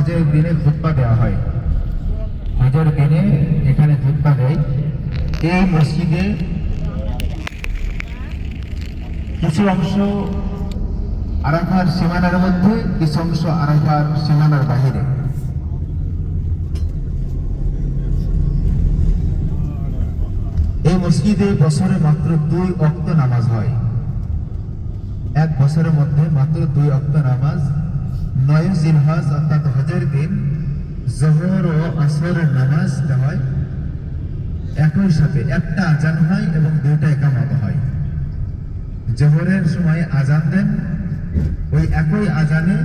হজের দিনে খুতবা দেওয়া হয়। হজের দিনে এখানে খুতবা দেয়। এই মসজিদে কিছু অংশ আরাফার সীমানার মধ্যে, কিছু অংশ আরাফার সীমানার বাহিরে। এই মসজিদে বছরে মাত্র 2 ওয়াক্ত নামাজ হয়। এক বছরের মধ্যে মাত্র 2 ওয়াক্ত নামাজ। 9 জিলহজ অর্থাৎ হজের দিন জোহর ও আসরের নামাজটা হয় একই সাথে। একটা আজান হয় এবং 2টা ইকামত হয়। জোহরের সময় আজান দেন ওই একই আজানে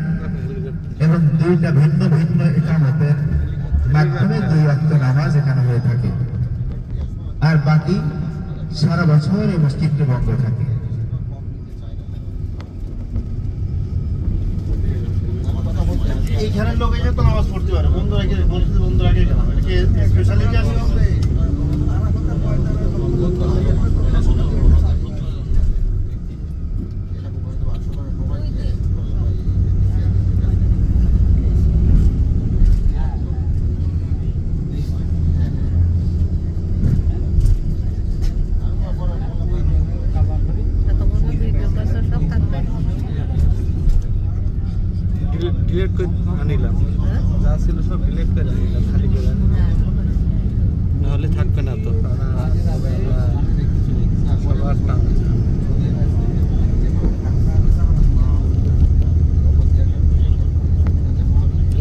এবং 2টা ভিন্ন ভিন্ন ইকামতের মাধ্যমে 2 ওয়াক্ত নামাজ এখানে হয়ে থাকে। আর বাকি সারা বছর এই মসজিদটি বন্ধ থাকে। এইখানের লোক এসে তো নামাজ পড়তে পারে, বন্ধ রাখে মসজিদ বন্ধ রাখে কেন? স্পেশালিটি আছে। ডিলেট করে আনিলাম, যা ছিল সব ডিলেট করে আনিলাম, খালি করে নাহলে থাকবে না তো।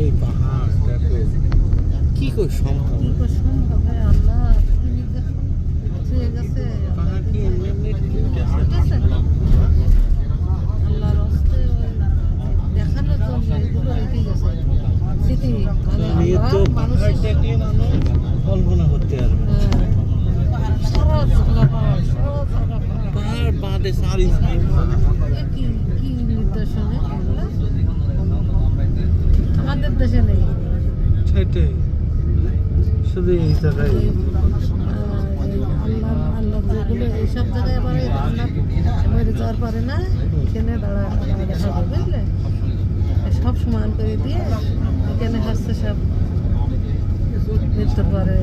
এই পাহাড় দেখো কি করে সম্ভব, পাহাড় কি এমনি এমনি কল্পনা করতে পারবে। পাহাড় বাদে সারি আমাদের দেশে নেই, সেটাই শুধু এই জায়গায় আল্লাহ যেগুলো এইসব জায়গায় আবার মরে যাওয়ার পারে না, এখানে দাঁড়া দেখা হবে, বুঝলে? সব সমান করে দিয়ে এখানে হচ্ছে সব মৃত্যুর পরে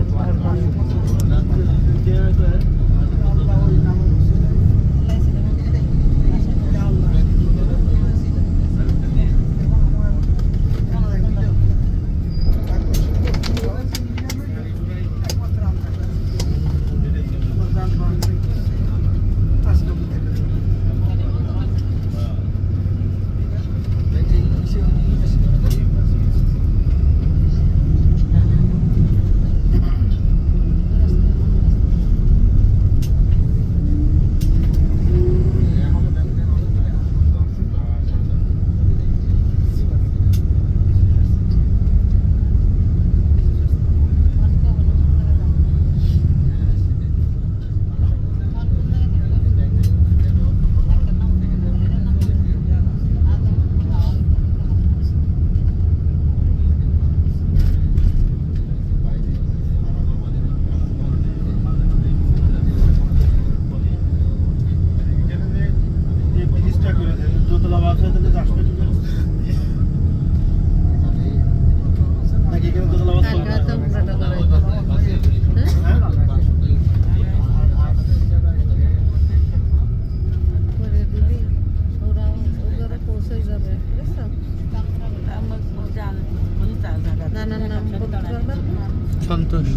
সন্তোষ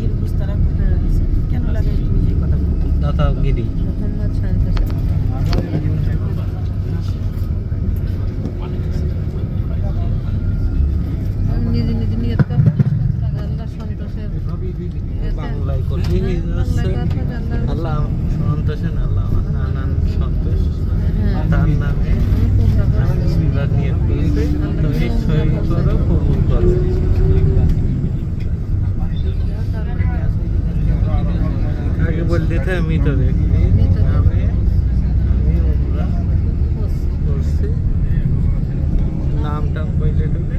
কেন লাগে তুমি যে কথা দাতাগিরি নিজে নিজে নিয়ত করবে আল্লাহ সন্তোষের বাংলায় করবি আল্লাহ সন্তোষেন, আল্লাহ নানান সন্তোষ তার নামে বিবাদ নিয়ে করবে, তুমি সই করো কবুল করো। আগে বলতে থাকে আমি তো ব্যক্তি আমি করছি নামটা বললে ঢুকে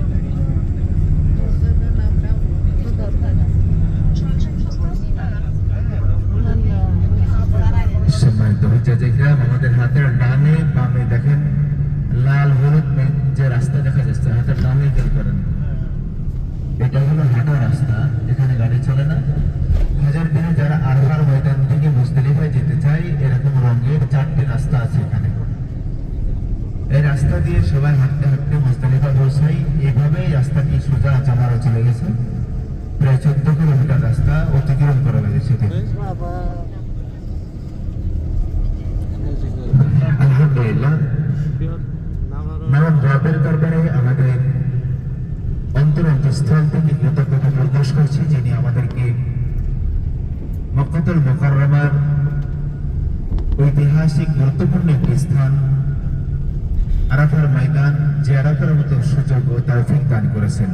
আমাদের হাতের ডানে বামে দেখেন লাল হলুদ যে রাস্তা দেখা যাচ্ছে, হাতের ডানে খেয়াল করেন এটা হলো হাঁটা রাস্তা, এখানে গাড়ি চলে না। হাজার দিনে যারা আরফার ময়দান থেকে মুজদালিফায় যেতে চায়, এরকম রঙের 4টি রাস্তা আছে এখানে। এই রাস্তা দিয়ে সবাই হাঁটতে হাঁটতে মুজদালিফা পৌঁছাই। এইভাবেই রাস্তাটি সোজা জামারা চলে গেছে। প্রায় 14 কিলোমিটার রাস্তা অতিক্রম করা হয়েছে। বাবা আলহামদুলিল্লাহ, নাম রবের দরবারে আমাদের অন্তরস্থল থেকে কৃতজ্ঞতা প্রকাশ করছি, যিনি আমাদেরকে মক্কাতুল মুকাররমার ঐতিহাসিক গুরুত্বপূর্ণ একটি স্থান আরাফার ময়দান জিয়ারতের মতো সুযোগ ও তৌফিক দান করেছেন।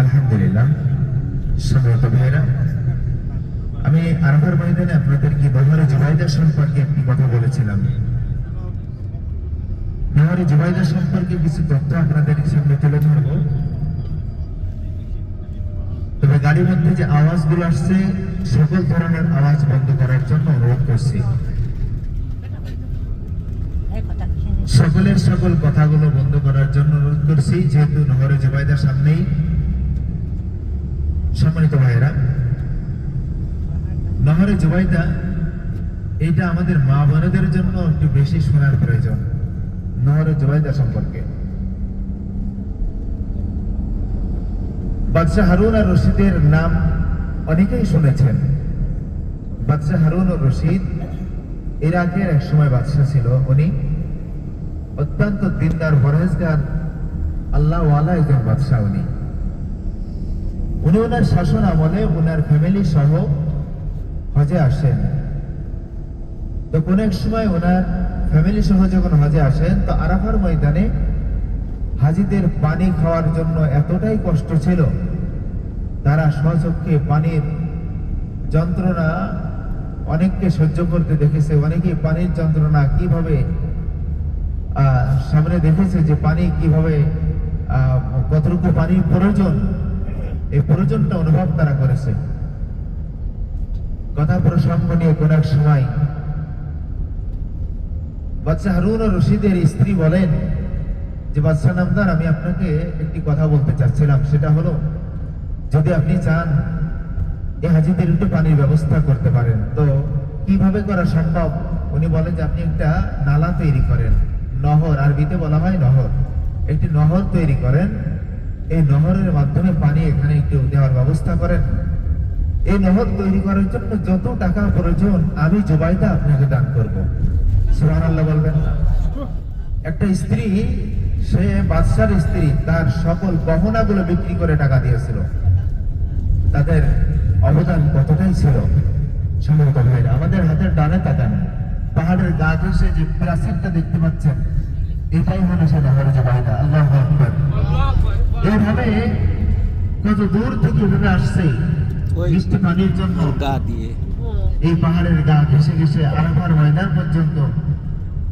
আলহামদুলিল্লাহ। সম্মানিত ভাইরা, আমি আরাফার ময়দানে আপনাদেরকে নহরে জুবাইদা সম্পর্কে একটি কথা বলেছিলাম। নহরে জুবাইদা সম্পর্কে কিছু তথ্য আপনাদের সামনে তুলে ধরব। তবে গাড়ির মধ্যে যে আওয়াজগুলো আসছে, সকল ধরনের আওয়াজ বন্ধ করার জন্য অনুরোধ করছি। সকলের সকল কথাগুলো বন্ধ করার জন্য অনুরোধ করছি, যেহেতু নহরে জুবাইদার সামনেই। সম্মানিত ভাইয়েরা, নহরে জুবাইদা এটা আমাদের মা বোনদের জন্য একটু বেশি শোনার প্রয়োজন। নহরে জুবাইদা সম্পর্কে বাদশাহ হারুন আর রশিদের নাম অনেকেই শুনেছেন। বাদশাহ হারুন আর রশিদ ইরাকের এক সময় বাদশাহ ছিল। উনি অত্যন্ত দিনদার, পরহেজগার, আল্লাহওয়ালা একজন বাদশাহ। উনি ওনার শাসন আমলে ওনার ফ্যামিলি সহ হজে আসেন। তো কোন এক সময় ওনার ফ্যামিলি সহ যখন হজে আসেন, তো আরাফার ময়দানে হাজিদের পানি খাওয়ার জন্য এতটাই কষ্ট ছিল, তারা স্বচক্ষে পানির যন্ত্রণা অনেককে সহ্য করতে দেখেছে। অনেকেই পানির যন্ত্রণা কিভাবে সামনে দেখেছে, যে পানি কিভাবে কতটুকু পানির প্রয়োজন, এই প্রয়োজনটা অনুভব তারা করেছে। কথা প্রসঙ্গ নিয়ে কোন এক সময় বাদশাহ হারুন আর রশিদের স্ত্রী বলেন যে, বাদশাহ নামদার, আমি আপনাকে একটি কথা বলতে চাচ্ছিলাম। সেটা হলো, যদি আপনি চান এই হাজিদের একটু পানির ব্যবস্থা করতে পারেন, তো কিভাবে করা সম্ভব? উনি বলেন যে, আপনি একটা নালা তৈরি করেন, নহর, আরবিতে বলা হয় নহর, একটি নহর তৈরি করেন। এই নহরের মাধ্যমে পানি এখানে একটু দেওয়ার ব্যবস্থা করেন। এই নহর তৈরি করার জন্য যত টাকা প্রয়োজন আমি জুবাইদা আপনাকে দান করবো। সুবহানাল্লাহ বলবেন না? একটা স্ত্রী, সে বাদশার স্ত্রী, তার সকল গহনাগুলো বিক্রি করে টাকা দিয়েছিল। তাদের অবদান কতটাই ছিল। সম্ভবত ভাইরা, আমাদের হাতের ডানে তাকান, পাহাড়ের গা ঘেঁষে যে প্রাচীরটা দেখতে পাচ্ছেন, এটাই হলো সে নহরে জুবাইদা। আল্লাহু আকবার। এইভাবে কত দূর থেকে এভাবে আসছে মিষ্টি পানির জন্য, গা দিয়ে এই পাহাড়ের গা ঘেঁষে ঘেঁষে আরাফার ময়দান পর্যন্ত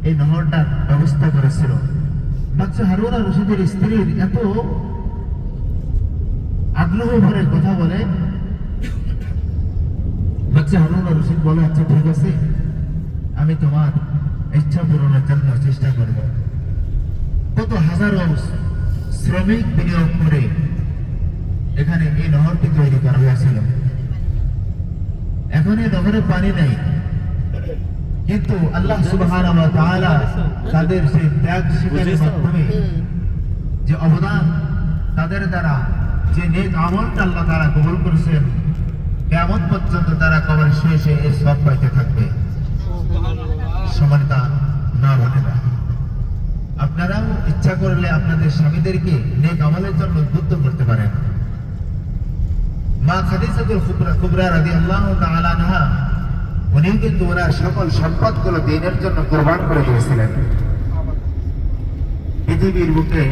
এই নহরটার ব্যবস্থা করেছিল। বাদশাহ হারুন আর রশিদের স্ত্রীর এত আগ্রহ ভরে কথা বলে, বাদশাহ হারুন আর রশিদ বলে, আচ্ছা ঠিক আছে, আমি তোমার ইচ্ছা পূরণের জন্য চেষ্টা করব। কত হাজারো শ্রমিক বিনিয়োগ করে এখানে এই নহরটি তৈরি করা হয়েছিল। এখন এই নহরে পানি নেই, কিন্তু আল্লাহ সুবহানাহু ওয়া তাআলা তাদের সেই ত্যাগ স্বীকারের মাধ্যমে যে অবদান, তাদের দ্বারা যে নেক আমলটা আল্লাহ তাআলা কবুল করেছেন, কিয়ামত পর্যন্ত তারা কবরে শুয়ে শুয়ে এর সব পাইতে থাকবে। সমানতা না বোনেরা, আপনারাও ইচ্ছা করলে আপনাদের স্বামীদেরকে নেক আমলের জন্য উদ্বুদ্ধ করতে পারেন। মা খাদিজাতুল কুবরা রাদিয়াল্লাহু তাআলা আনহা, উনি কিন্তু ওনার সকল সম্পদগুলো দ্বীনের জন্য কুরবান করে দিয়েছিলেন। পৃথিবীর বুকে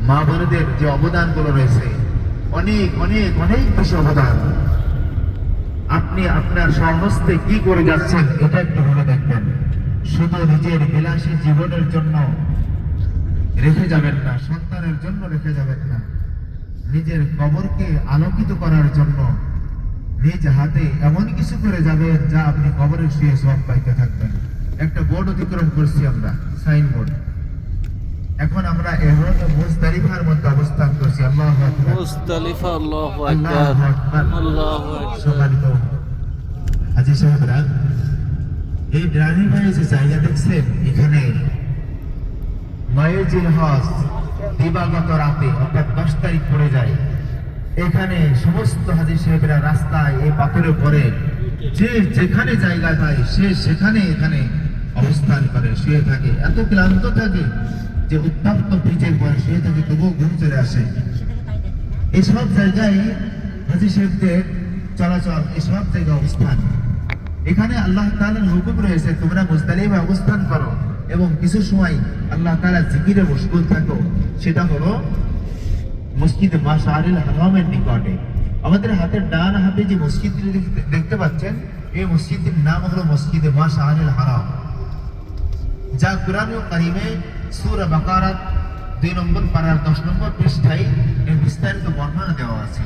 মা বোনদের যে অবদানগুলো রয়েছে, অনেক অনেক অনেক বেশি অবদান। আপনি আপনার স্বহস্তে কি করে যাচ্ছেন এটা একটু ভেবে দেখবেন। শুধু নিজের বিলাসী জীবনের জন্য রেখে যাবেন না, সন্তানের জন্য রেখে যাবেন না, নিজের কবরকে আলোকিত করার জন্য নিজ হাতে এমন কিছু করে যাবেন যা আপনি কবরে শুয়ে সওয়াব পাইতে থাকবেন। একটা বোর্ড অতিক্রম করছি আমরা, সাইন বোর্ড। এখন আমরা মুজদালিফার মধ্যে অবস্থান করছি। আল্লাহু মুজদালিফা আল্লাহু আল্লাহু আকবার আকবার। আল্লাহু আকবার সম্মানিত হাজী সাহেবরা, এই ড্রাইভিং ভাই যে জায়গা দেখছেন, এখানে 9 জিলহজ দিবাগত রাতে অর্থাৎ 10 তারিখ পড়ে যায়। এখানে সমস্ত হাজী সাহেবরা রাস্তায় এই পাথরের পরে যে যেখানে জায়গা পায় সে সেখানে এখানে অবস্থান করে, শুয়ে থাকে। এত ক্লান্ত থাকে যে উত্তপ্ত পিচের পরে শুয়ে থাকে, তবুও ঘুম চলে আসে। এসব জায়গায় হাজী সাহেবদের চলাচল, এসব জায়গায় অবস্থান। এখানে আল্লাহ তাআলার হুকুম রয়েছে তোমরা মুজদালিফা অবস্থান করো এবং কিছু সময় আল্লাহ তাআলা জিকিরে মশগুল থাকো। সেটা হলো মসজিদে মাশআরিল হারামের নিকটে। আমাদের হাতের ডান হাতে যে মসজিদটি দেখতে পাচ্ছেন, এই মসজিদটির নাম হলো মসজিদে মাশআরিল হারাম, যা কুরআনুল কারীমে সূরা বাকারা 2 নম্বর পারার 10 নম্বর পৃষ্ঠায় এর বিস্তারিত বর্ণনা দেওয়া আছে।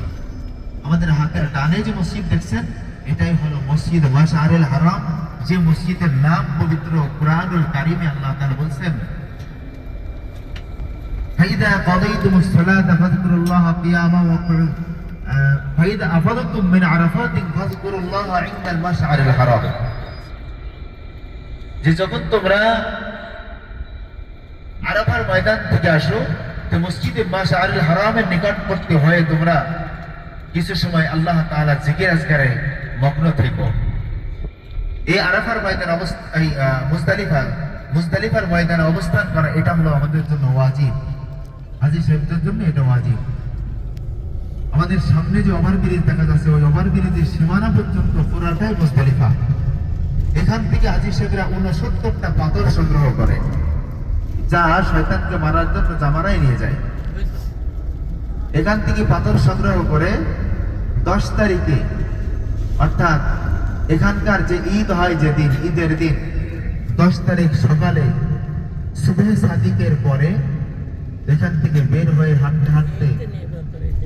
আমাদের হাতের ডানে যে মসজিদ দেখছেন, এটাই হলো মসজিদ মাশআরিল হারাম, যে মসজিদের নাম পবিত্র কুরআনুল কারীমে আল্লাহ তাআলা বলেছেন, ফাইদা কাদাইতুমুস সালাতা ফাযকুরুল্লাহা কিয়ামান ওয়া কুউদ, ফাইদা আফাদতুম মিন আরাফাতিন ফাযকুরুল্লাহা ইনদাল মাশআরিল হারাম। যে যখন তোমরা আরাফার ময়দান থেকে আসো, তো মসজিদে মাশআরিল হারামের নিকটবর্তী হয়ে তোমরা কিছু সময় আল্লাহ তাআলা জিকির আজকারে মগ্ন থেকো। এই আরাফার ময়দান মুজদালিফার ময়দানে অবস্থান করা, এটা হলো আমাদের জন্য ওয়াজিব। হাজী সাহেবদের জন্য এটা ওয়াজিব। আমাদের সামনে যে ওভারব্রিজ দেখা যাচ্ছে, ওই ওভারব্রিজের সীমানা পর্যন্ত পুরাটাই মুজদালিফা। এখান থেকে হাজী সাহেবরা 69টা পাথর সংগ্রহ করে, যা শয়তানকে মারার জন্য জামারায় নিয়ে যায়। এখান থেকে পাথর সংগ্রহ করে 10 তারিখে, অর্থাৎ এখানকার যে ঈদ হয় যেদিন, ঈদের দিন 10 তারিখ সকালে সুবহে সাদিকের পরে এখান থেকে বের হয়ে হাঁটতে হাঁটতে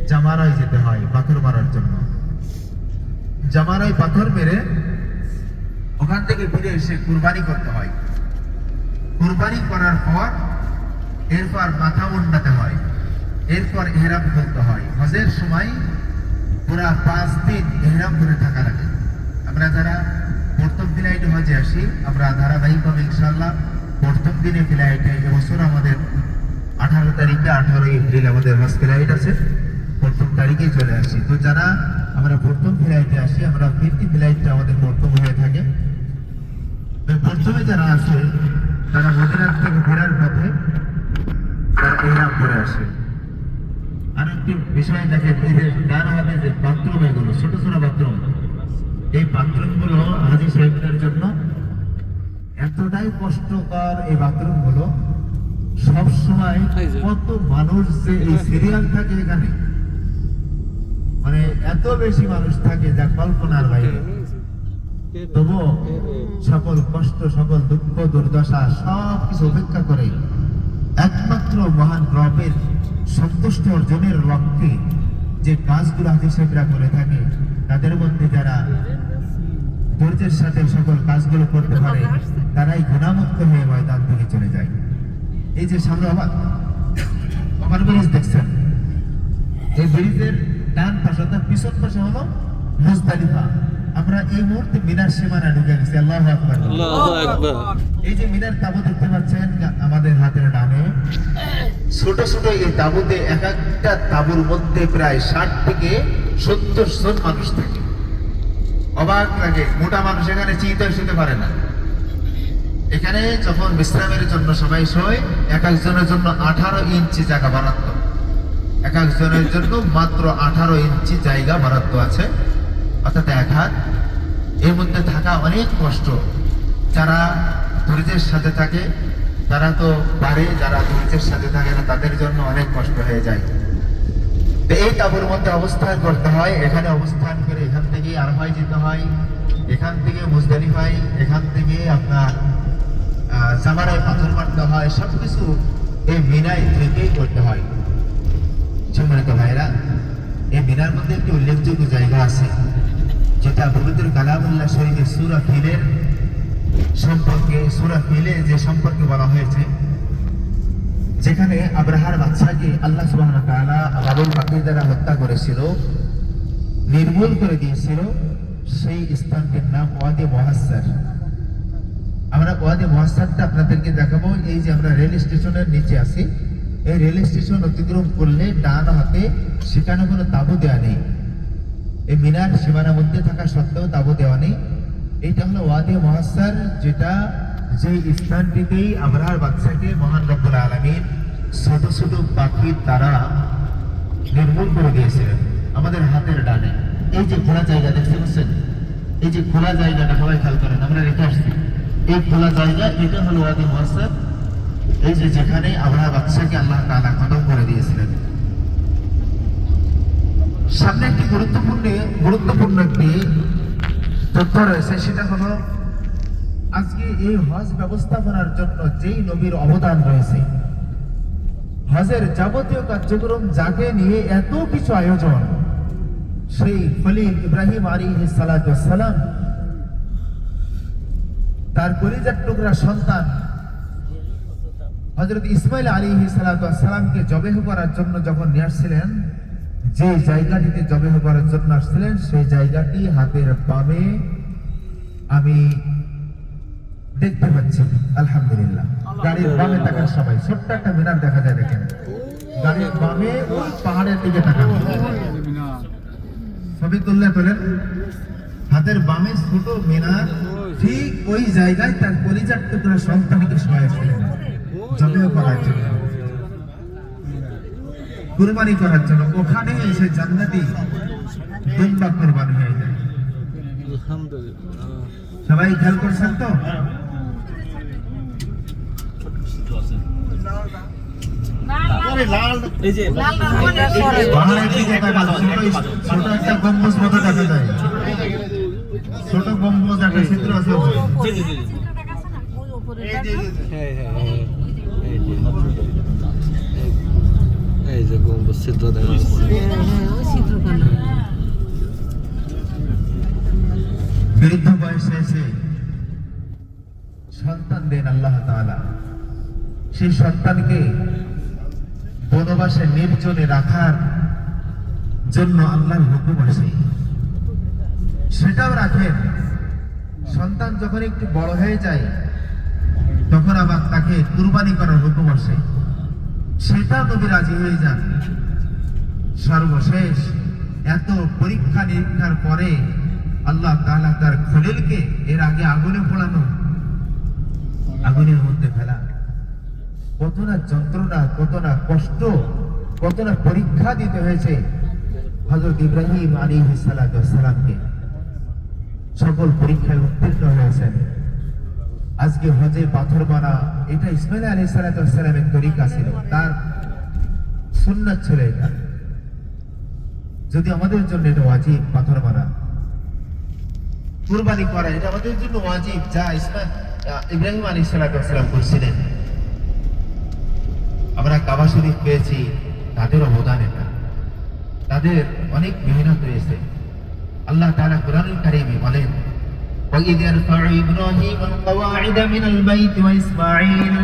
জামারায় যেতে হয় পাথর মারার জন্য। জামারায় পাথর মেরে ওখান থেকে ফিরে এসে কুরবানি করতে হয়। কুরবানি করার পর এরপর মাথা মুন্ডাতে হয়, এরপর ইহরাম খুলতে হয়। হজের সময় পুরা 5 দিন ইহরাম ধরে থাকা লাগে। আমরা যারা প্রথম ফ্লাইটে হজে আসি, আমরা ধারাবাহিকভাবে ইনশাআল্লাহ প্রথম দিনে ফ্লাইটে, এবছর আমাদের 18 তারিখে 18 এপ্রিল আমাদের হজ ফ্লাইট আছে, প্রথম তারিখে চলে আসি। তো যারা আমরা প্রথম ফ্লাইটে আসি, আমরা ফিরতি ফ্লাইটটা আমাদের প্রথম হয়ে থাকে। প্রথমে যারা আসে তারা মদিনা থেকে ফেরার পথে তারা ইহরাম করে আসে। আর একটি বিষয় দেখেন, এই যে ডান হাতে যে বাথরুম, এগুলো ছোট ছোট বাথরুম, এই বাথরুম গুলো হাজী সাহেবদের জন্য এতটাই কষ্টকর। এই বাথরুম গুলো সব সময় কত মানুষ যে এই সিরিয়াল থাকে এখানে, মানে এত বেশি মানুষ থাকে যা কল্পনার বাইরে। তবুও সকল কষ্ট, সকল দুঃখ দুর্দশা সব কিছু উপেক্ষা করে একমাত্র মহান রবের সন্তুষ্ট অর্জনের লক্ষ্যে যে কাজগুলো হাজী সাহেবরা করে থাকে, তাদের মধ্যে যারা ধৈর্যের সাথে সকল কাজগুলো করতে পারে, তারাই গুণামুক্ত হয়ে ময়দান থেকে চলে যায়। এই যে সামনে ওভারব্রিজ দেখছেন, এই ব্রিজের ডান পাশে অর্থাৎ পিছন পাশে হলো মুজদালিফা। আমরা এই মুহূর্তে মিনার সীমানা ঢুকে গেছি। আল্লাহু আকবার, আল্লাহু আকবার। এই যে মিনার তাবু দেখতে পাচ্ছেন আমাদের হাতের ডানে, ছোট ছোট এই তাবুতে এক একটা তাবুর মধ্যে প্রায় 60 থেকে 70 জন মানুষ থাকে। অবাক লাগে, মোটা মানুষ এখানে চিন্তায় শুতে পারে না। এখানে যখন বিশ্রামের জন্য সবাই শোয়, এক একজনের জন্য 18 ইঞ্চি জায়গা বরাদ্দ, এক একজনের জন্য মাত্র 18 ইঞ্চি জায়গা বরাদ্দ আছে, অর্থাৎ 1 হাত। এর মধ্যে থাকা অনেক কষ্ট। যারা ধৈর্যের সাথে থাকে তারা তো পারে, যারা ধৈর্যের সাথে থাকে না তাদের জন্য অনেক কষ্ট হয়ে যায়। তো এই তাঁবুর মধ্যে অবস্থান করতে হয়। এখানে অবস্থান করে এখান থেকে আরাফায় যেতে হয়, এখান থেকে মুজদালিফায়, এখান থেকে আপনার জামারায় পাথর মারতে হয়। সবকিছু এই মিনায় থেকেই করতে হয়। সম্মানিত ভাইরা, এই মিনার মধ্যে একটি উল্লেখযোগ্য জায়গা আছে, যেটা পবিত্র কালামুল্লাহ শরীফের সূরা ফিলের সম্পর্কে, সূরা ফিলে যে সম্পর্কে বলা হয়েছে, যেখানে আব্রাহার বাদশাকে আল্লাহ সুবহানাহু ওয়া তাআলা বাবুল পাখির দ্বারা হত্যা করেছিল, নির্মূল করে দিয়েছিল, সেই স্থানটির নাম ওয়াদি মুহাসসার। আমরা ওয়াদি মুহাসসারটা আপনাদেরকে দেখাবো। এই যে আমরা রেল স্টেশনের নিচে আছি, এই রেল স্টেশন অতিক্রম করলে ডান হাতে সেখানে কোনো তাঁবু দেওয়া নেই। এই মিনার সীমানার মধ্যে থাকা সত্ত্বেও তাঁবু দেওয়া নেই। এইটা হলো ওয়াদি মুহাসসার, যেটা যে স্থানটিতেই আবরার বাদশাকে মহান রব্বুল আলামিন ছোট ছোট পাখির দ্বারা নির্মূল করে দিয়েছিলেন। আমাদের হাতের ডানে এই যে খোলা জায়গা দেখতে পাচ্ছেন, এই যে খোলা জায়গাটা সবাই খেয়াল করেন, আমরা রেখে আসছি এই খোলা জায়গা, এটা হলো ওয়াদি মুহাসসার। এই যে যেখানে আবরার বাদশাকে আল্লাহ তাআলা খতম করে দিয়েছিলেন। সামনে একটি গুরুত্বপূর্ণ একটি তথ্য রয়েছে, সেটা হলো আজকে এই হজ ব্যবস্থাপনার জন্য যেই নবীর অবদান রয়েছে, হজের যাবতীয় কার্যক্রম যাকে নিয়ে এত কিছু আয়োজন, সেই খলিল ইব্রাহিম আলাইহিস সালাতু ওয়াস সালাম তার কলিজার টুকরা সন্তান হযরত ইসমাঈল আলাইহিস সালাতু ওয়াস সালামকে জবেহ করার জন্য যখন নিয়ে আসছিলেন, যে জায়গাটিতে জবেহ করার জন্য আসছিলেন, সেই জায়গাটি হাতের বামে আমি দেখতে পাচ্ছি। আলহামদুলিল্লাহ, গাড়ির বামে তাকান সবাই, ছোট্ট একটা মিনার দেখা যায়, দেখেন গাড়ির বামে ওই পাহাড়ের দিকে তাকান, ছবি তুললে তোলেন, হাতের বামে ছোট মিনার, ঠিক ওই জায়গায় তার কলিজার টুকরা সন্তানকে শোয়াইছিলেন জবেহ করার জন্য, কুরবানি করার জন্য। ওখানে এসে জান্নাতি দুম্বা কুরবানি হয়ে যায়। আলহামদুলিল্লাহ। সবাই খেয়াল করছেন তো? আরে লাল এই যে পাহাড়ের দিকে তাকান, ছোট একটা গম্বুজ মতো দেখা যায়, ছোট গম্বুজ একটা চিত্র আছে ওখানে। এই যে হ্যাঁ হ্যাঁ হ্যাঁ, এই যে গম্বুজ চিত্র দেখা যাচ্ছে। ওই চিত্রখানা বৃদ্ধ বয়সে এসে সন্তান দেন আল্লাহ তাআলা। সেই সন্তানকে বনবাসে নির্জনে রাখার জন্য আল্লাহর হুকুম আসে, সেটাও রাখেন। সন্তান যখন একটু বড় হয়ে যায়, তখন আবার তাকে কুরবানি করার হুকুম আসে, সেটাও নবী রাজি হয়ে যান। সর্বশেষ এত পরীক্ষা নিরীক্ষার পরে আল্লাহ তাআলা তার খলিলকে এর আগে আগুনে পোড়ানো, আগুনের মধ্যে ফেলা, কত না যন্ত্রণা, কত না কষ্ট, কত না পরীক্ষা দিতে হয়েছে হযরত ইব্রাহিম আলাইহিস সালাতু ওয়াস সালামকে। সকল পরীক্ষায় উত্তীর্ণ হয়েছেন। আজকে হজে পাথর মারা, এটা ইসমাঈল আলাইহিস সালাতু ওয়াস সালামের তরিকা ছিল, তার সুন্নাত ছিল এটা। যদি আমাদের জন্য এটা ওয়াজিব, পাথর মারা, কুরবানি করা, এটা আমাদের জন্য ওয়াজিব, যা ইব্রাহিম আলাইহিস সালাতু ওয়াস সালাম করেছিলেন। আমরা কাবা শরীফ পেয়েছি, তাদের অবদান এটা, তাদের অনেক মেহনত রয়েছে। আল্লাহ তাআলা কুরআনুল কারীমে বলেন, وَإِذْ يَرْفَعُ إِبْرَاهِيمُ الْقَوَاعِدَ مِنَ الْبَيْتِ وَإِسْمَاعِيلُ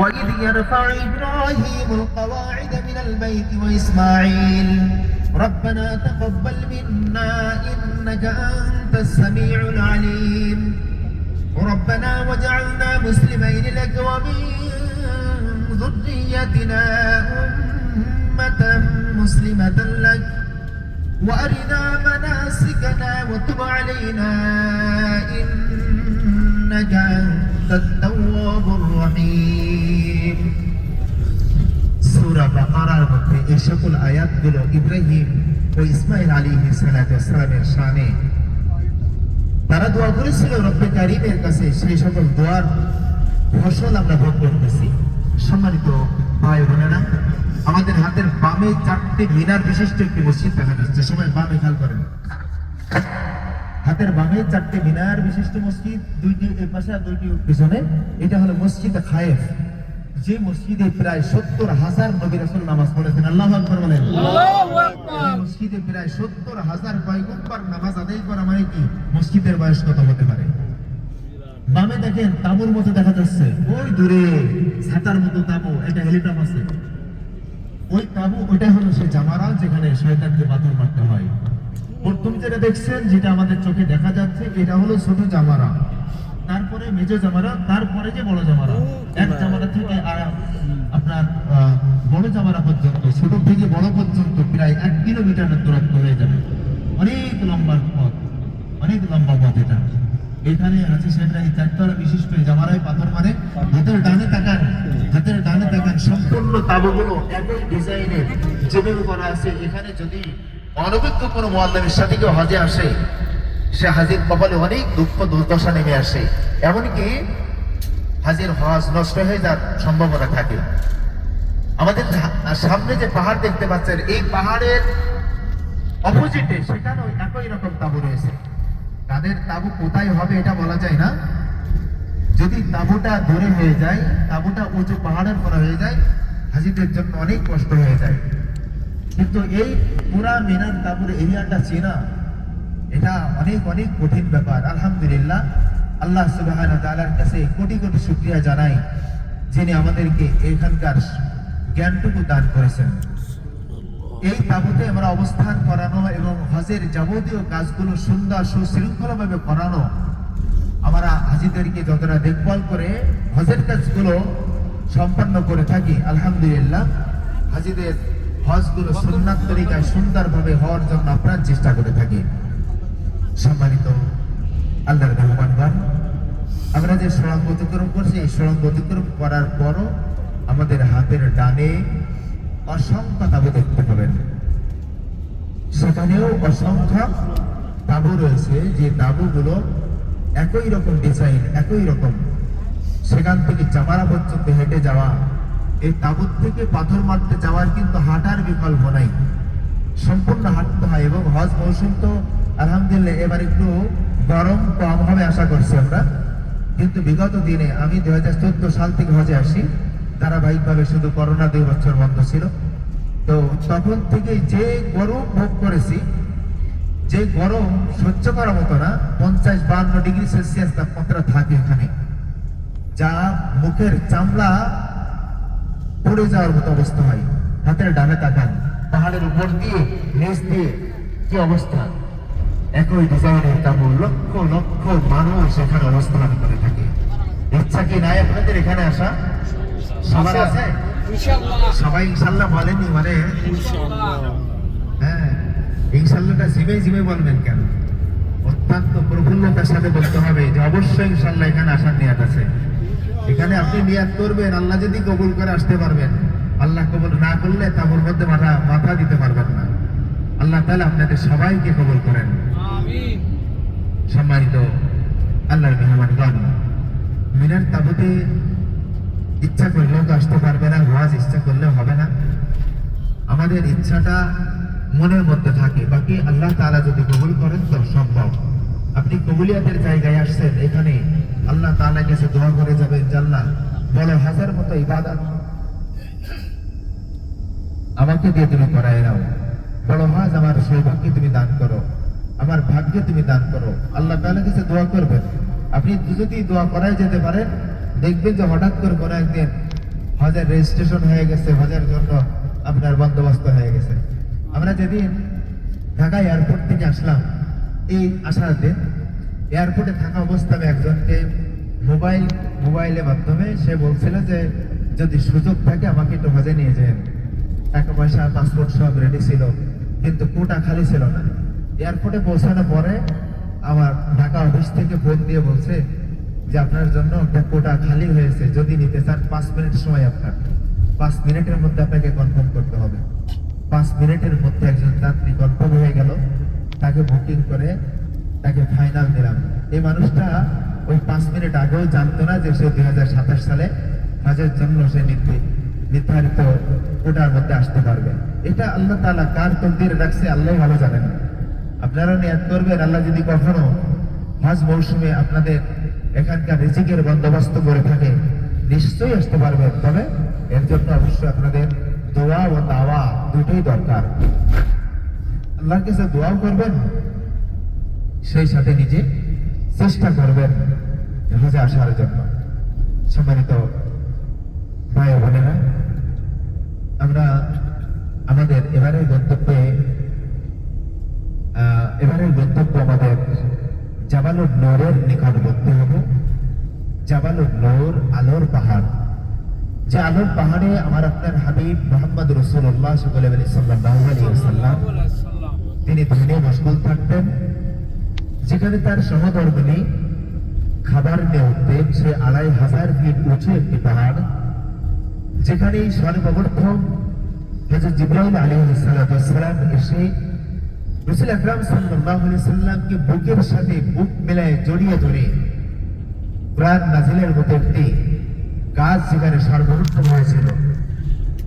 وَإِذْ يَرْفَعُ إِبْرَاهِيمُ الْقَوَاعِدَ مِنَ الْبَيْتِ وَإِسْمَاعِيلُ رَبَّنَا تَقَبَّلْ مِنَّا إِنَّكَ أَنْتَ السَّمِيعُ الْعَلِيمُ رَبَّنَا وَاجْعَلْنَا مُسْلِمَيْنِ لَكَ وَمِنْ ذُرِّيَّتِنَا أُمَّةً مُسْلِمَةً لَكَ وأرنا مناسكنا وتب علينا إنك أنت التواب الرحيم। সূরা বাকারার মধ্যে এই সকল আয়াতগুলো ইব্রাহিম ও ইসমাঈল আলাইহিস সালাতু ওয়াস সালামের শানে তারা দোয়া করেছিল রব্বে কারীমের কাছে, সেই সকল দোয়ার ফসল আমরা ভোগ করতেছি। সম্মানিত ভাই বোনেরা, আমাদের হাতের বামে 4টি মিনার বিশিষ্ট একটি মসজিদ দেখা যাচ্ছে, সবাই বামে খেয়াল করেন। হাতের বামে 4টি মিনার বিশিষ্ট মসজিদ, 2টি এই পাশে আর 2টি পিছনে। এটা হলো মসজিদ খায়েফ, যে মসজিদে প্রায় 70,000 নবী রাসূল নামাজ পড়েছেন। আল্লাহু আকবার বলেন। আল্লাহু আকবার। এই মসজিদে প্রায় 70,000 পয়গম্বর নামাজ আদায় করা মানে কি, মসজিদের বয়স কত হতে পারে? বামে দেখেন তাঁবুর মতো দেখা যাচ্ছে, ওই দূরে ছাতার মতো তাঁবু, এটা হেলিকপ্টার আছে। ওই তাবু ওটা হলো সে জামারা যেখানে শয়তানকে পাথর মারতে হয়। প্রথম যেটা দেখছেন, যেটা আমাদের চোখে দেখা যাচ্ছে, এটা হলো ছোট জামারা, তারপরে মেজো জামারা, তারপরে যে বড় জামারা। এক জামারা থেকে আর আপনার বড় জামারা পর্যন্ত, ছোট থেকে বড় পর্যন্ত প্রায় 1 কিলোমিটারের দূরত্ব হয়ে যাবে। অনেক লম্বা পথ, অনেক লম্বা পথ এটা। এখানে আছে সেটা এই 4 তলা বিশিষ্ট এই জামারায় পাথর মারে। হাতের ডানে তাকান, হাতের ডানে তাকান, সম্পূর্ণ তাবুগুলো একই ডিজাইনের যেভাবে করা আছে। এখানে যদি অনভিজ্ঞ কোনো মুআল্লিমের সাথে কেউ হজে আসে, সে হাজির কপালে অনেক দুঃখ দুর্দশা নেমে আসে, এমনকি হাজির হজ নষ্ট হয়ে যাওয়ার সম্ভাবনা থাকে। আমাদের সামনে যে পাহাড় দেখতে পাচ্ছেন, এই পাহাড়ের অপোজিটে সেখানেও একই রকম তাবু রয়েছে। তাদের তাবু কোথায় হবে এটা বলা যায় না। যদি তাবুটা দূরে হয়ে যায়, তাবুটা উঁচু পাহাড়ের পরে হয়ে যায়, হাজিদের জন্য অনেক কষ্ট হয়ে যায়। কিন্তু এই পুরা মিনার তাবুর এরিয়াটা চেনা, এটা অনেক অনেক কঠিন ব্যাপার। আলহামদুলিল্লাহ, আল্লাহ সুবহানাহু ওয়া তাআলার কাছে কোটি কোটি শুকরিয়া জানাই, যিনি আমাদেরকে এখানকার জ্ঞানটুকু দান করেছেন। এই তাবুতে আমরা অবস্থান করানো এবং হজের যাবতীয় কাজগুলো সুন্দর সুশৃঙ্খলভাবে করানো, আমরা হাজিদেরকে যতটা দেখভাল করে হজের কাজগুলো সম্পন্ন করে থাকি, আলহামদুলিল্লাহ হাজিদের হজগুলো সুন্নাত তরিকায় সুন্দরভাবে হওয়ার জন্য আপ্রাণ চেষ্টা করে থাকি। সম্মানিত আল্লাহর মেহমানগণ, আমরা যে সুড়ঙ্গ অতিক্রম করছি, এই সুড়ঙ্গ অতিক্রম করার পরও আমাদের হাতের ডানে অসংখ্য তাবু দেখতে পাবেন। সেখানেও অসংখ্য তাবু রয়েছে, যে তাবুগুলো একই রকম ডিজাইন, একই রকম। সেখান থেকে জামারা পর্যন্ত হেঁটে যাওয়া, এই তাবুত থেকে পাথর মারতে যাওয়ার কিন্তু হাঁটার বিকল্প নাই, সম্পূর্ণ হাঁটতে হয়। এবং হজ মৌসুম তো আলহামদুলিল্লাহ এবার একটু গরম কম হবে আশা করছি আমরা, কিন্তু বিগত দিনে আমি 2014 সাল থেকে হজে আসি, ধারাবাহিকভাবে, শুধু করোনা 2 বছর বন্ধ ছিল। তো তখন থেকে যে গরম ভোগ করেছি, যে গরম সহ্য করার মতো না, 50-52 ডিগ্রি সেলসিয়াস তাপমাত্রা থাকে এখানে, যা মুখের চামড়া পড়ে যাওয়ার মতো অবস্থা হয়। হাতের ডানে তাকান, পাহাড়ের উপর দিয়ে নিচ দিয়ে কি অবস্থা, একই ডিজাইনের তাবু, লক্ষ লক্ষ মানুষ এখানে অবস্থান করে থাকে। ইচ্ছা কি নাই আপনাদের এখানে আসা? সবার আছে? সবাই ইনশাল্লাহ বলেনি? মানে হ্যাঁ, ইনশাল্লাহটা জিভে জিভে বলবেন কেন? অত্যন্ত প্রফুল্লতার সাথে বলতে হবে যে অবশ্যই ইনশাল্লাহ এখানে আসার নিয়াত আছে। এখানে আপনি নিয়াত করবেন, আল্লাহ যদি কবুল করে আসতে পারবেন। আল্লাহ কবুল না করলে তাবুর মধ্যে মাথা দিতে পারবেন না। আল্লাহ তাআলা আপনাদের সবাইকে কবুল করেন। সম্মানিত আল্লাহর মেহমানগণ, মিনার তাবুতে ইচ্ছা করলেও তো আসতে পারবে না, ওয়াজ ইচ্ছা করলেও হবে না। আমাদের ইচ্ছাটা মনের মধ্যে থাকে, বাকি আল্লাহ তাআলা যদি কবুল করেন তো সম্ভব। আপনি কবুলিয়াতের জায়গায় আসছেন, এখানে আল্লাহ তাআলার কাছে দোয়া করে যাবেন যে আল্লাহ বড় হাজার মতো ইবাদত আমাকে দিয়ে তুমি করায় নাও, বড় হজ আমার সৌভাগ্যে তুমি দান করো, আমার ভাগ্যে তুমি দান করো। আল্লাহ তাআলার কাছে দোয়া করবেন। আপনি যদি দোয়া করায় যেতে পারেন, দেখবেন যে হঠাৎ করে কোনো একদিন হজের রেজিস্ট্রেশন হয়ে গেছে, হজের জন্য আপনার বন্দোবস্ত হয়ে গেছে। আমরা যেদিন ঢাকা এয়ারপোর্ট থেকে আসলাম, এই আসার দিন এয়ারপোর্টে থাকা অবস্থায় একজনকে মোবাইলের মাধ্যমে সে বলছিল যে যদি সুযোগ থাকে আমাকে একটু হজে নিয়ে যান। টাকা পয়সা, পাসপোর্ট সব রেডি ছিল, কিন্তু কোটা খালি ছিল না। এয়ারপোর্টে পৌঁছানোর পরে আমার ঢাকা অফিস থেকে ফোন দিয়ে বলছে যে আপনার জন্য একটা কোটা খালি হয়েছে, যদি নিতে চান 5 মিনিট সময় আপনার, 5 মিনিটের মধ্যে আপনাকে কনফার্ম করতে হবে। 5 মিনিটের মধ্যে একজন যাত্রী কনফার্ম হয়ে গেল, তাকে বুকিং করে তাকে ফাইনাল দিলাম। এই মানুষটা ওই 5 মিনিট আগেও জানতো না যে সে 2027 সালে হজের জন্য সে নির্ধারিত কোটার মধ্যে আসতে পারবে। এটা আল্লাহ তাআলা কার তকদিরে রাখছে আল্লাহ ভালো জানেন। আপনারা নিয়ত করবেন, আল্লাহ যদি কখনো হজ মৌসুমে আপনাদের এখানকার রিজিকের বন্দোবস্ত করে থাকে, নিশ্চয়ই আসতে পারবেন। তবে এর জন্য অবশ্যই আপনাদের দোয়া ও দাওয়া দুটোই দরকার। আল্লাহর কাছে দোয়াও করবেন, সেই সাথে নিজে চেষ্টা করবেন হজে আসার জন্য। সম্মানিত ভাই ও বোনেরা, আমরা আমাদের এবারের গন্তব্য আমাদের জাবালুর নূরের নিকটবর্তী হবে। জাবালুর নূর, আলোর পাহাড়। যে আলোর পাহাড়ে আমার আপনার হাবিব মোহাম্মদ রাসূলুল্লাহ সাল্লাল্লাহু আলাইহি ওয়াসাল্লাম তিনি ধ্যানে মশগুল থাকতেন। যেখানে তার সহধর্মিণী খাবার নিয়ে উঠতেন, সে 2500 ফিট উঁচু একটি পাহাড়, যেখানে সর্বপ্রথম হযরত জিবরাইল আলাইহিস সালাম এসে রাসূল আকরাম সাল্লাল্লাহু আলাইহি ওয়াসাল্লামকে বুকের সাথে বুক মেলায় জড়িয়ে ধরে প্রাণ নাজিলের মতো একটি কাজ যেখানে সর্বপ্রথম হয়েছিল,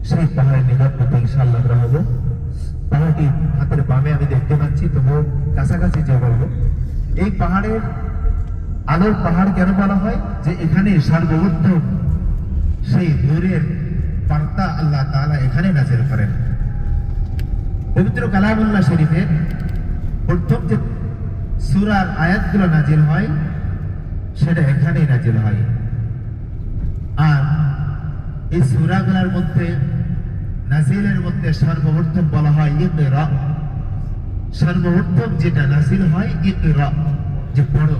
সেই পাহাড়ের নিকটবর্তী ইনশাআল্লাহ আমরা হবো। পাহাড়টি হাতের বামে আমি দেখতে পাচ্ছি, তবু কাছাকাছি যে বলবো, এই পাহাড়ের আলোর পাহাড় কেন বলা হয়? যে এখানে সর্বপ্রথম সেই নূরের বার্তা আল্লাহ তাআলা এখানে নাযিল করেন। পবিত্র কালামুল্লাহ শরীফের প্রথম যে সূরার আয়াতগুলো নাযিল হয় সেটা এখানেই নাযিল হয়। আর এই সূরাগুলোর মধ্যে নাযিলের মধ্যে সর্বপ্রথম বলা হয় ইকরা। সর্বপ্রথম যেটা নাযিল হয় ইকরা, যে পড়ো।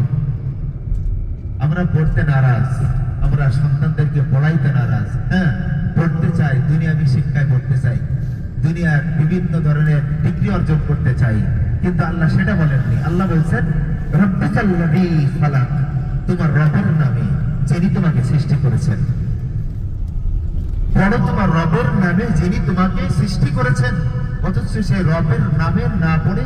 আমরা পড়তে নারাজ, আমরা সন্তানদেরকে পড়াইতে নারাজ। হ্যাঁ, পড়তে চাই, দুনিয়াবী শিক্ষায় পড়তে চাই, দুনিয়ার বিভিন্ন ধরনের ডিগ্রি অর্জন করতে চাই, কিন্তু আল্লাহ সেটা বলেননি। আল্লাহ বলছেন রাব্বিকাল্লাযী খালাক, তোমার রবের নামে যিনি তোমাকে সৃষ্টি করেছেন। পড়ো তোমার রবের নামে যিনি তোমাকে সৃষ্টি করেছেন। অথচ সেই রবের নামের না পড়ে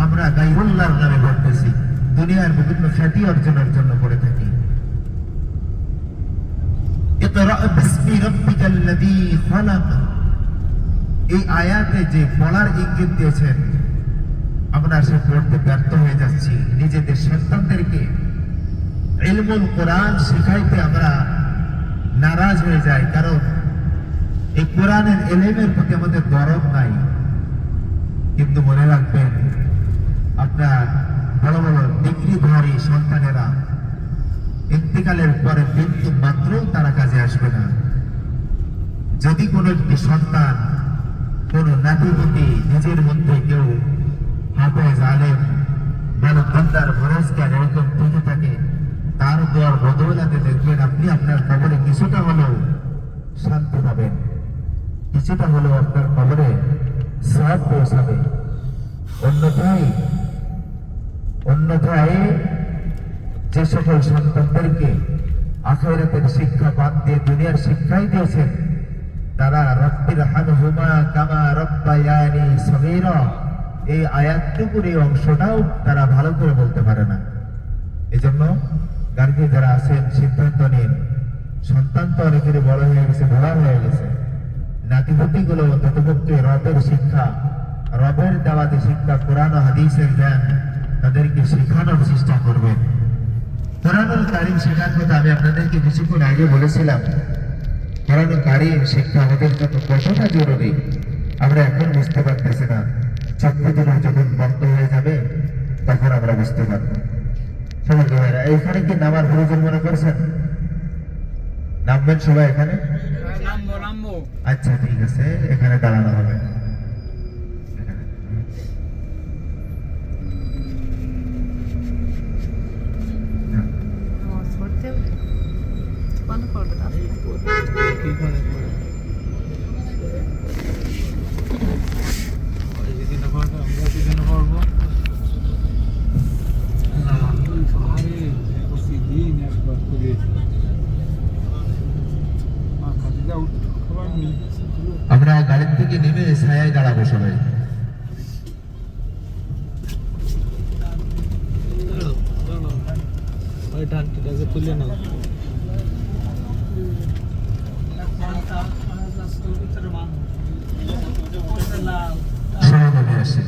আমরা গায়রুল্লাহর নামে পড়তেছি, দুনিয়ার বিভিন্ন খ্যাতি অর্জনের জন্য পড়ে থাকি। ইকরা বিসমি রাব্বিকাল্লাযী খালাক, এই আয়াতে যে পড়ার ইঙ্গিত দিয়েছেন, আমরা সে পড়তে ব্যর্থ হয়ে যাচ্ছি। নিজেদের সন্তানদেরকে ইলমুল কোরআন শেখাইতে আমরা নারাজ হয়ে যাই, কারণ এই কোরআনের ইলমের প্রতি আমাদের দরদ নাই। কিন্তু মনে রাখবেন, আপনার বড় বড় ডিগ্রিধারী সন্তানেরা ইন্তেকালের পরে বিন্দু মাত্র তারা কাজে আসবে না। যদি কোনো একটি সন্তান, কোনো নাতিপুতি নিজের মধ্যে কেউ হাফেজ, আলেম, বড় বান্দার ফরজগার এরকম থেকে থাকে, তার দোয়ার বদৌলতে দেখবেন আপনি আপনার কবরে কিছুটা হলেও শান্তি পাবেন, কিছুটা হলেও আপনার কবরে সওয়াব পৌঁছাবে। অন্যথায় যে সকল সন্তানদেরকে আখিরাতের শিক্ষা বাদ দিয়ে দুনিয়ার শিক্ষাই দিয়েছেন, তারা রব্বির হামহুমা কামা রব্বায়ানি সগীরা, এই আয়াতটুকুর এই অংশটাও তারা ভালো করে বলতে পারে না। এজন্য গার্গী যারা আছেন সিদ্ধান্ত নিন, সন্তান তো অনেকেরই বড় হয়ে গেছে, বড় হয়ে গেছে, নাতিপুতি গুলো অন্ততপক্ষে রবের শিক্ষা, রবের দাওয়াতি শিক্ষা, কোরআন ও হাদিসের জ্ঞান তাদেরকে শেখানোর চেষ্টা করবেন। কোরআনুল কারীম শেখার কথা আমি আপনাদেরকে কিছুক্ষণ আগে বলেছিলাম। কোরআনুল কারীম শিক্ষা আমাদের জন্য কতটা জরুরি আমরা এখন বুঝতে পারতেছি না। চক্ষু দুটো যখন বন্ধ হয়ে যাবে তখন আমরা বুঝতে পারবো। সবাই ভাইরা, এইখানে কি নামার প্রয়োজন মনে করছেন? নামবেন সবাই এখানে? আচ্ছা ঠিক আছে, এখানে দাঁড়ানো হবে। আমরা গাড়ির থেকে নেমে ছায়ায় দাঁড়াবো সবাই। ওই ডানটিটাকে তুলে নাও। সবাই আসে।